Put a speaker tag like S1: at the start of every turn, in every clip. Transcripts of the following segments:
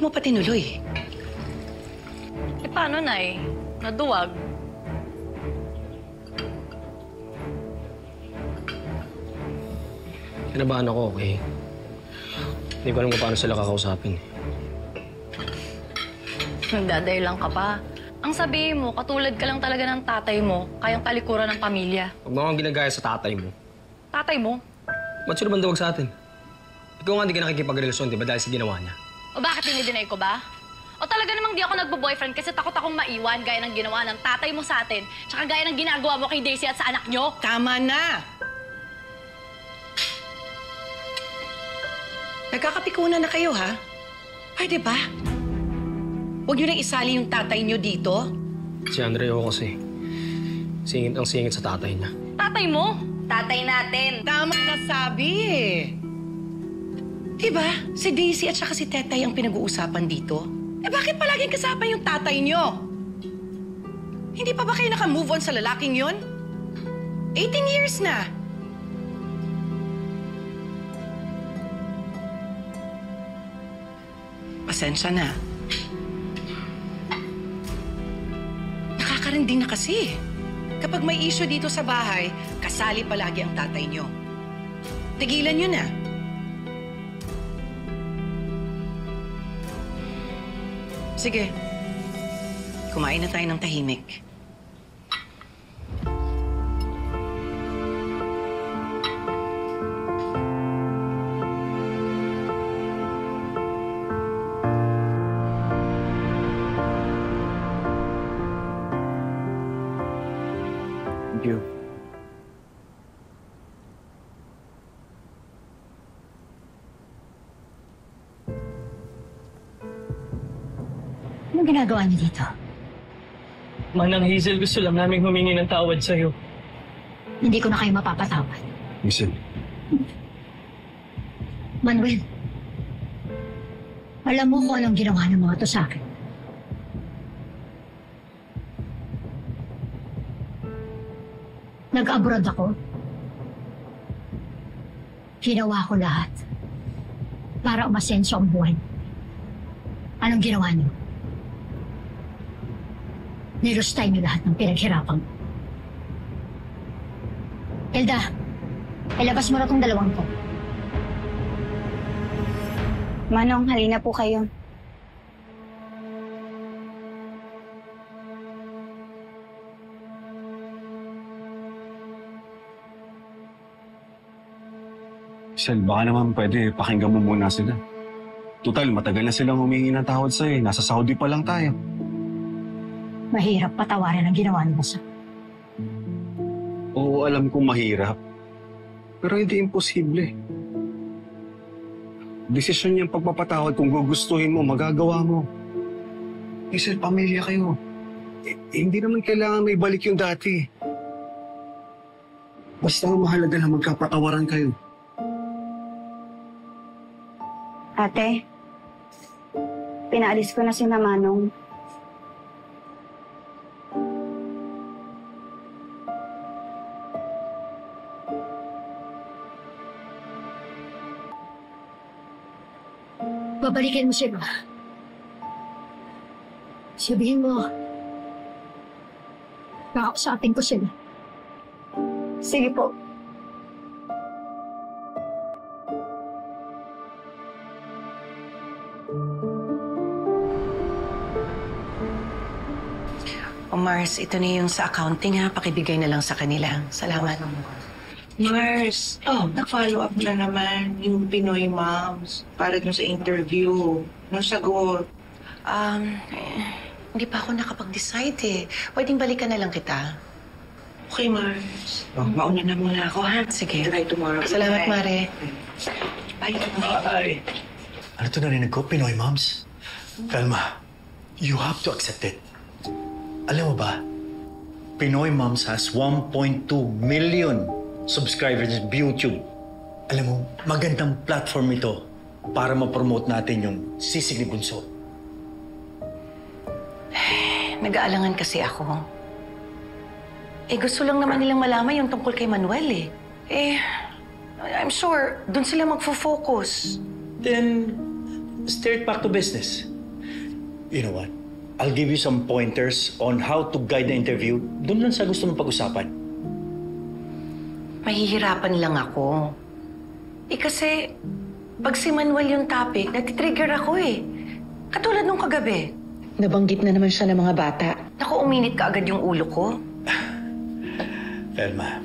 S1: mo pa tinuloy.
S2: Eh, paano, Nay? Naduwag.
S3: Kinabahan ako, okay? Hindi ko alam kung paano sila kakausapin.
S2: Nagdaday lang ka pa. Ang sabihin mo, katulad ka lang talaga ng tatay mo, kayang talikuran ng pamilya.
S3: Huwag mo akong ginagaya sa tatay mo.
S2: Tatay mo?
S3: Ba't sino bandawag sa atin? Ikaw nga hindi ka nakikipagrelasyon, di ba? Dahil sa ginawa niya.
S2: O bakit dinideny ko ba? O talaga namang di ako nagbo-boyfriend kasi takot akong maiwan gaya ng ginawa ng tatay mo sa atin, tsaka gaya ng ginagawa mo kay Daisy at sa anak nyo?
S1: Tama na! Nagkakapikunan na kayo, ha? Pwede ba? Huwag niyo nang isali yung tatay niyo dito.
S3: Si Andrea kasi, singit ang singit sa tatay niya.
S2: Tatay mo?
S4: Tatay natin.
S1: Tama na sabi eh. Diba? Si Daisy at saka si Tetay ang pinag-uusapan dito. Eh bakit palaging kasama yung tatay niyo? Hindi pa ba kayo naka-move on sa lalaking yon? 18 years na. Pasensya na. Nakakarinding na kasi. Kapag may issue dito sa bahay, kasali palagi ang tatay niyo. Tigilan niyo na. Sige. Kumain na tayo ng tahimik.
S3: Thank you.
S5: Anong ginagawa niyo dito?
S6: Manang Hazel, gusto lang namin humingi ng tawad sa'yo.
S5: Hindi ko na kayo mapapatawad.
S3: Hazel.
S5: Manuel, alam mo kung anong ginawa ng mga to sa akin. Nag-abroad ako. Ginawa ko lahat para umasenso ang buhay. Anong ginawa niyo? Nilustay niyo lahat ng pinaghirapan ko. Hilda, ilabas mo na tong dalawang to.
S4: Manong, halina po kayo.
S7: Sel, baka naman pwede pakinggan mo muna sila. Total, matagal na silang humingi ng tawad sa'yo. Nasa Saudi pa lang tayo.
S5: Mahirap patawarin ang ginawa niyo sa...
S7: Oo, alam kong mahirap. Pero hindi imposible. Desisyon niyang pagpapatawad, kung gugustuhin mo, magagawa mo. Sel, pamilya kayo. Hindi naman kailangan may balik yung dati. Basta ang mahalaga na magkapatawaran kayo.
S4: Ate, pinaalis ko na si Manong.
S5: Babalikin mo sila. Sabihin mo, kakausapin ko sila.
S4: Sige po.
S1: O Mars, ito na yung sa accounting ha. Pakibigay na lang sa kanila. Salamat.
S8: Mars, nag-follow up na naman yung Pinoy Moms para dun sa interview. Nung sagot,
S1: Hindi pa ako nakapag-decide eh. Pwedeng balikan na lang kita.
S8: okay Mars. Mauna na muna ako ha.
S1: Sige.
S8: Try tomorrow.
S1: Salamat, Mare.
S8: Bye.
S6: Bye.
S9: Ano to narinig ko, Pinoy Moms? Velma, you have to accept it. Alam mo ba, Pinoy Moms has 1.2 million subscribers sa YouTube. Alam mo, magandang platform ito para ma-promote natin yung Sisig ni Bunso.
S1: Nag-aalangan kasi ako. Gusto lang naman nilang malaman yung tungkol kay Manuel I'm sure dun sila magfo-focus.
S9: Then, straight back to business. You know what? I'll give you some pointers on how to guide the interview. Doon lang sa gusto mong pag-usapan.
S1: Mahihirapan lang ako. Kasi, pag si Manuel yung topic, natitrigger ako eh. Katulad nung kagabi. Nabanggit na naman siya ng mga bata. Naku, uminit ka agad yung ulo ko.
S9: Velma,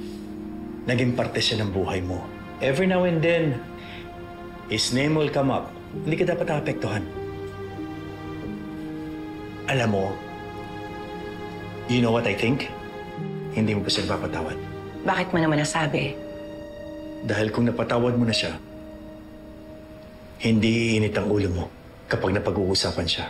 S9: naging parte siya ng buhay mo. Every now and then, his name will come up. Hindi ka dapat naapektuhan. Alam mo, you know what I think? Hindi mo pa siya napapatawad.
S1: Bakit mo naman nasabi?
S9: Dahil kung napatawad mo na siya, hindi iinit ang ulo mo kapag napag-uusapan siya.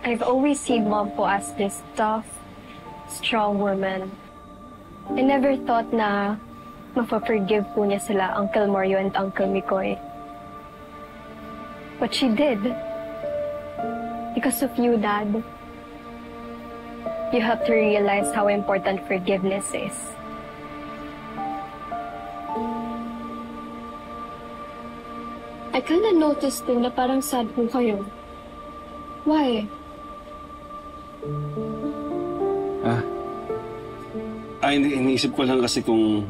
S10: I've always seen Mom po as this tough, strong woman. I never thought na mapaforgive po niya sila Uncle Mario and Uncle Mikoy. But she did. Because of you, Dad. You have to realize how important forgiveness is. I kinda noticed din na parang sad po kayo. Why?
S7: Iniisip ko lang kasi kung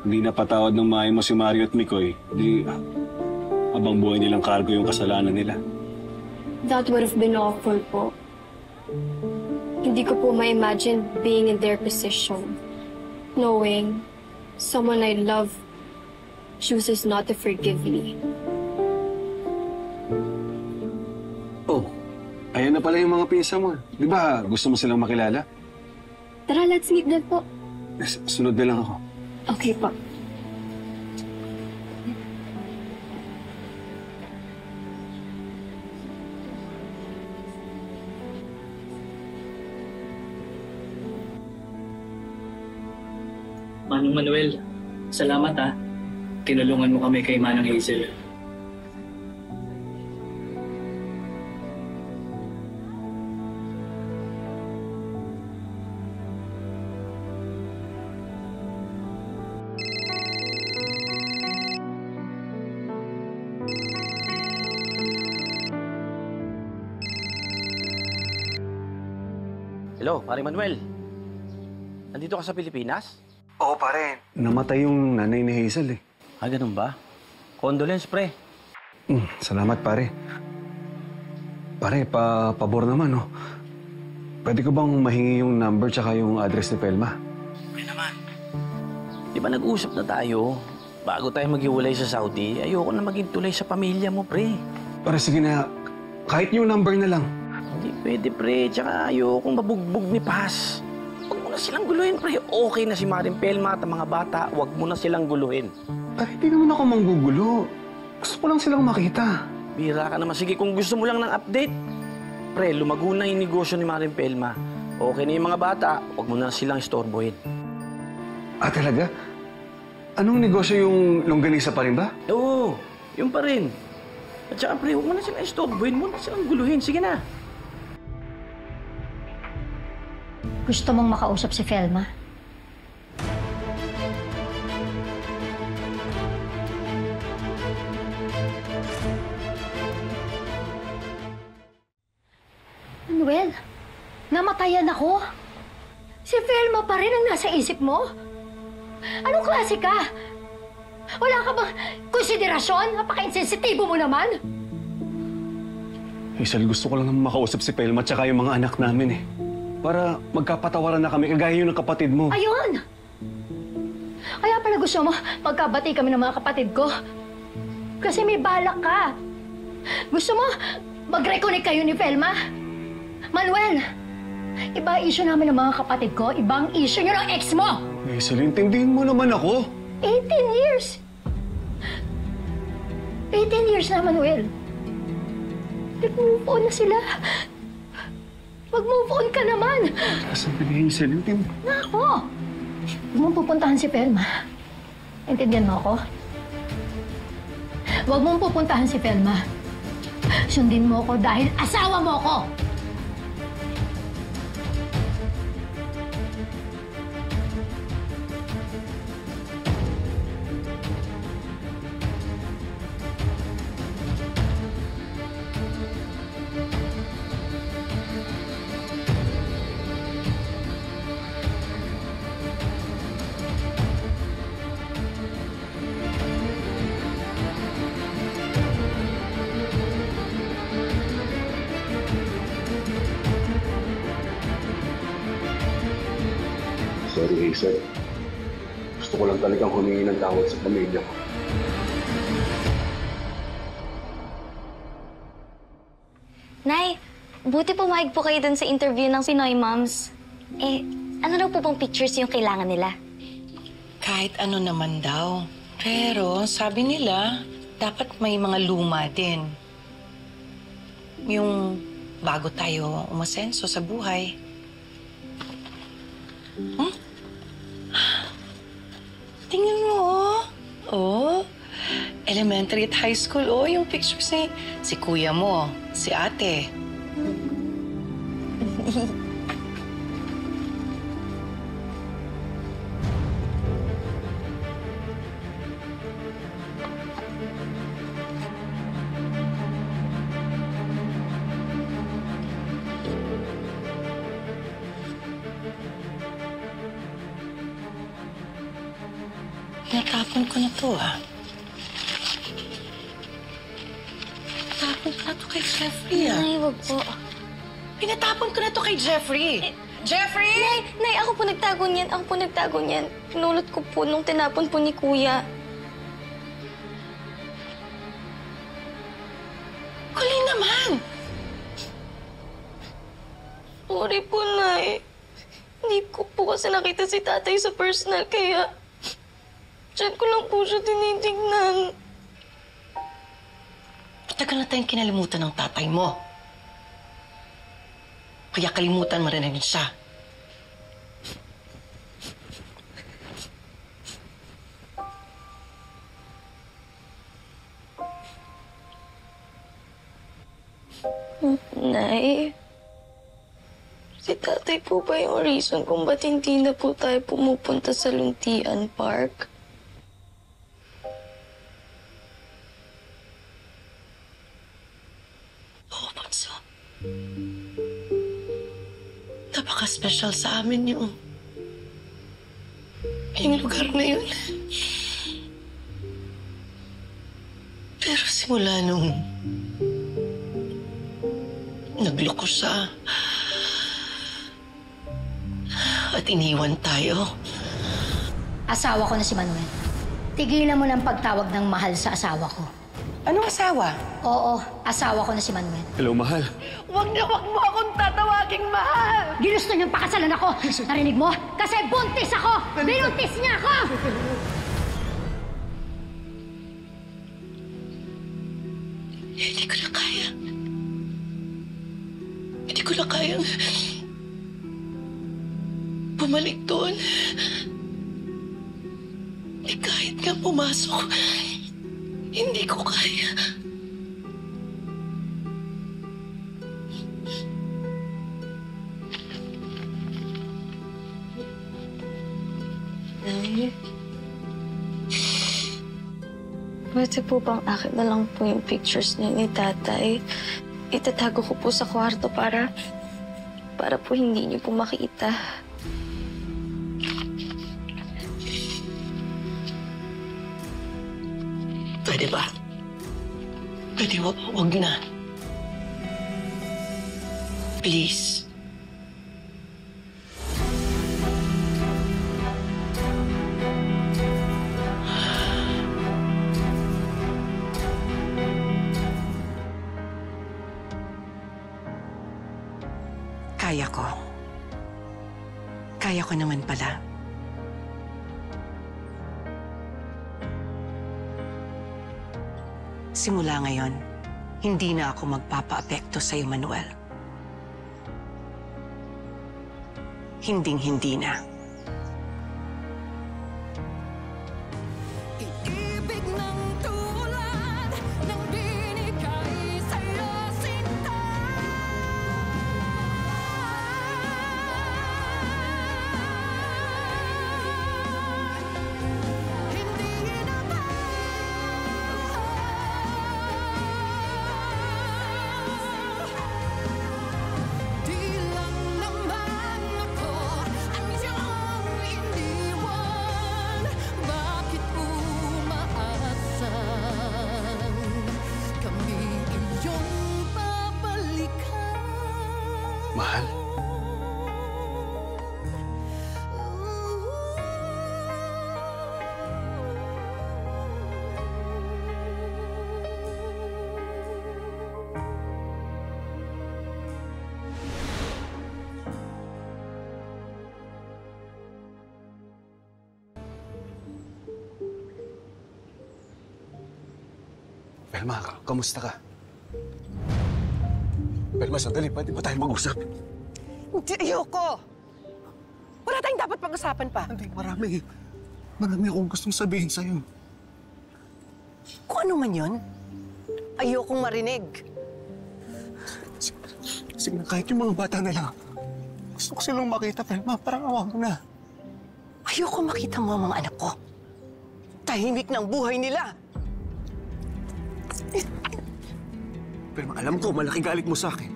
S7: hindi napatawad ng maayos mo si Mario at Mikoy, di abang buhay nilang kargo yung kasalanan nila.
S10: That would have been awful po. Hindi ko po ma-imagine being in their position. Knowing someone I love chooses not to forgive me.
S7: Oh, ayan na pala yung mga pinsa mo. Di ba gusto mo silang makilala?
S10: Tara, let's meet them po.
S7: Sunod na lang ako.
S10: Okay po.
S6: Manong Manuel, salamat ha. Tinulungan mo kami kay Manang Hazel.
S11: Hello, Pare Manuel. Nandito ka sa Pilipinas?
S7: Oo, pare. Namatay yung nanay ni Hazel eh.
S11: Ganun ba? Condolence, pre.
S7: Salamat, pare. Pare, pabor naman, no? Pwede ko bang mahingi yung number tsaka yung address ni Pelma?
S11: Pre naman. Di ba nag-usap na tayo? Bago tayo maghiwalay sa Saudi, ayoko na maging tulay sa pamilya mo, pre.
S7: Pare, sige na. Kahit yung number na lang.
S11: Hindi pwede, pre. Tsaka ayokong mabugbog ni Paz. Huwag mo na silang guluhin, pre. Okay na si Maring Pelma at ang mga bata. Huwag mo na silang guluhin.
S7: Pare, hindi naman ako manggugulo. Gusto ko lang silang makita.
S11: Bira ka naman. Sige, kung gusto mo lang ng update. Pre, lumago na yung negosyo ni Maring Pelma. Okay na yung mga bata. Huwag mo na silang istorbohin.
S7: Talaga? Anong negosyo yung longganisa pa rin ba?
S11: Oo, yun pa rin. At saka, pre, huwag mo na silang istorbohin. Huwag mo na silang guluhin. Sige na.
S5: Gusto mong makausap si Felma? Manuel, namatayan ako. Si Felma pa rin ang nasa isip mo? Anong klase ka? Wala ka bang konsiderasyon? Napaka-insensitibo mo naman.
S7: Hazel, gusto ko lang naman makausap si Pelma at saka yung mga anak namin eh. Para magkapatawaran na kami, kagaya yung ng kapatid mo.
S5: Ayun! Kaya pala gusto mo magkabati kami ng mga kapatid ko. Kasi may balak ka. Gusto mo mag-reconnect kayo ni Felma? Manuel, iba issue namin ng mga kapatid ko, ibang issue nyo ng ex mo!
S7: Hazel, intindihin mo naman ako.
S5: 18 years! 18 years na, Manuel. Nag-move on na sila. Mag-move on ka naman.
S7: Sabi ni Hazel, hindi mo.
S5: Nako! Huwag mong pupuntahan si Felma. Intindihan mo ako? Huwag mong pupuntahan si Felma. Sundin mo ako dahil asawa mo ako!
S7: Sorry, Hazel. Gusto ko lang talagang humingi ng tawad sa pamilya ko.
S10: Nay, buti pumayag po kayo dun sa interview ng Pinoy Moms. Ano daw po bang pictures yung kailangan nila?
S1: Kahit ano naman daw. Pero sabi nila, dapat may mga luma din. Yung bago tayo umasenso sa buhay. Tingnan mo, oh. Oh, elementary at high school. Oh, yung pictures si kuya mo, si ate. Natapon ko na to, ah. Natapon ko na to kay Jeffrey, ah.
S10: Nay, wag po.
S1: Pinatapon ko na to kay Jeffrey. Jeffrey!
S10: Nay, ako po nagtago niyan. Ako po nagtago niyan. Pinulot ko po nung tinapon po ni Kuya.
S1: Kuli naman!
S10: Sorry po, Nay. Hindi ko po kasi nakita si tatay sa personal, kaya diyan ko lang po siya tinitignan.
S1: Matagal na tayong kinalimutan ng tatay mo. Kaya kalimutan mo rin siya.
S10: Nay, si tatay po ba yung reason kung ba't hindi na po tayo pumupunta sa Luntian Park?
S1: Oo, Bunso. Napaka-special sa amin yung lugar na yun. Pero simula nung nagloko siya at iniwan tayo.
S5: Asawa ko na si Manuel. Tigilan mo ng pagtawag ng mahal sa asawa ko.
S1: Anong asawa?
S5: Oo, asawa ko na si Manuel.
S7: Hello, mahal.
S1: Huwag mo akong tatawaging mahal!
S5: Ginusto niyang pakasalan ako. Narinig mo? Kasi buntis ako! Binuntis niya ako!
S1: Hindi ko na kaya. Hindi ko na kaya bumalik doon. Kahit nga pumasok, hindi ko kaya.
S10: Pwede po bang akin na lang po yung pictures niya ni tatay? Itatago ko po sa kwarto para po hindi niyo po makita.
S1: Pwede ba? Pwede wag na. Please. Kaya ko. Kaya ko naman pala. Simula ngayon, hindi na ako magpapa-apekto sa'yo, Manuel. hinding-hindi na.
S12: Ibig ng tulad ng binigay sa'yo, sinta. Hindi na ba di lang naman ako ang iyong iniwan. Bakit umaasan kami iyong babalikan?
S7: Mahal? Velma, kamusta ka? Velma, sandali. Pwede ba tayo mag-usap?
S1: Hindi, ayoko! Wala tayong dapat pag-usapan pa.
S7: Hindi, marami. Marami akong gustong sabihin sa'yo.
S1: Kung ano man yun, ayokong marinig.
S7: Sige na, kahit yung mga bata na lang. Gusto ko silang makita, Velma. Parang awa mo na.
S1: Ayoko makita mo ang mga anak ko. Tahimik ng buhay nila.
S7: Velma, alam ko, malaki galit mo sa akin.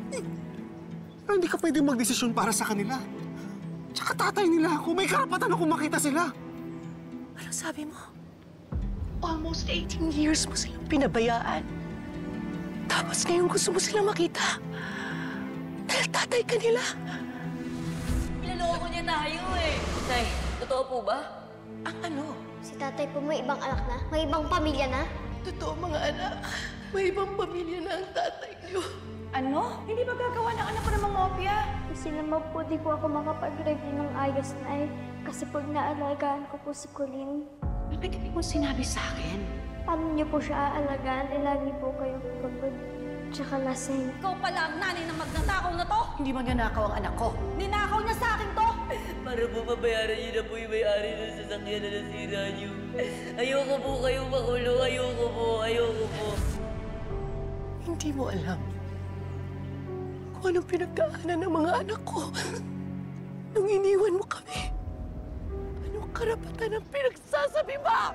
S7: Pero hindi ka pwede magdesisyon para sa kanila. Tsaka tatay nila ako. May karapatan ako makita sila.
S1: Ano sabi mo? Almost 18 years mo silang pinabayaan. Tapos ngayon gusto mo silang makita. Dahil tatay ka nila.
S13: Niloloko niya tayo eh. Nay, totoo po ba?
S1: Ang ano?
S10: Si tatay po may ibang anak na? May ibang pamilya na?
S1: Totoo mga anak. May ibang pamilya na ang tatay niyo.
S5: Ano? Hindi ba gagawa ng anak ko ng mga opya?
S10: Kasi naman po di po ako makapag-review ng ayos na kasi pag naalagaan ko po si Colleen.
S1: Bakit hindi mo sinabi sa akin?
S10: Paano niyo po siya aalagaan? Lagi po kayo pagod. Tsaka lasing.
S13: Ikaw pala ang nanay ng magnanakaw na to?
S1: Hindi magnanakaw ang anak ko.
S13: Ninakaw niya sa akin to?
S14: Para po mabayaran niyo na po yung may-ari ng sasakyan na nasira niyo. Ayoko po kayong makulong. Ayoko po.
S1: Hindi mo alam kung anong pinagdaanan ng mga anak ko nung iniwan mo kami. Anong karapatan ang pinagsasabi ba?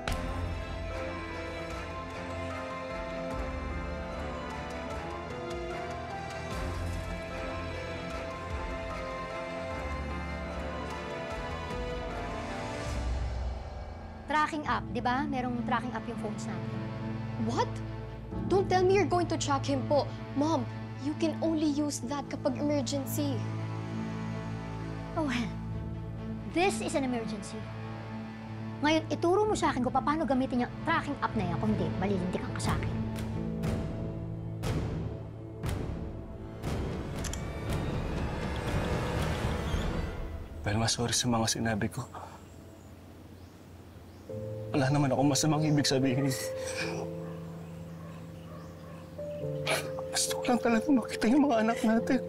S5: Tracking app, di ba? Merong tracking app yung phones natin.
S10: What? Don't tell me you're going to track him po. Mom, you can only use that kapag emergency.
S5: Oh, well. This is an emergency. Ngayon, ituro mo sa akin kung paano gamitin yung tracking app na yan. Kung hindi, malilintikan ka sa akin.
S7: Velma, sorry sa mga sinabi ko. Wala naman akong masamang ibig sabihin. Gusto ko lang talaga makita yung mga anak natin.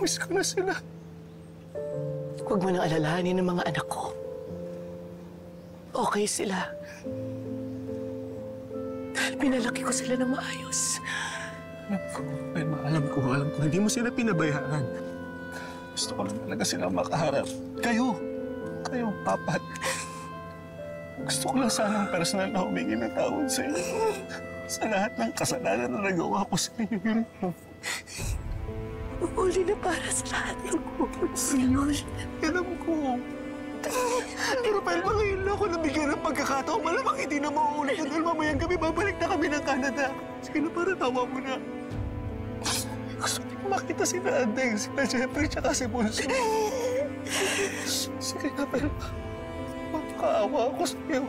S7: Miss ko na sila.
S1: Huwag mo nang alalahanin ng mga anak ko. Okay sila. Dahil pinalaki ko sila ng maayos.
S7: Alam ko, Velma, alam ko. Hindi mo sila pinabayaan. Gusto ko lang talaga silang makaharap. Kayo, apat. Gusto ko lang sana ang personal na humingi ng tawad sa inyo. Sa lahat ng kasalanan na nagawa ko sa inyo.
S1: Uli na para sa lahat ng kukusin.
S7: Alam ko. Pero Velma, ngayon lang ako nabigyan ng pagkakataon. Malamang hindi na mauulit yun dahil mamayang gabi babalik na kami ng Canada. Sige na, para tawa mo na. Gusto ko makita si Adeng, sila Jeffrey, tsaka si Bunso. Sige na, Velma. Magkaawa ako sa'yo.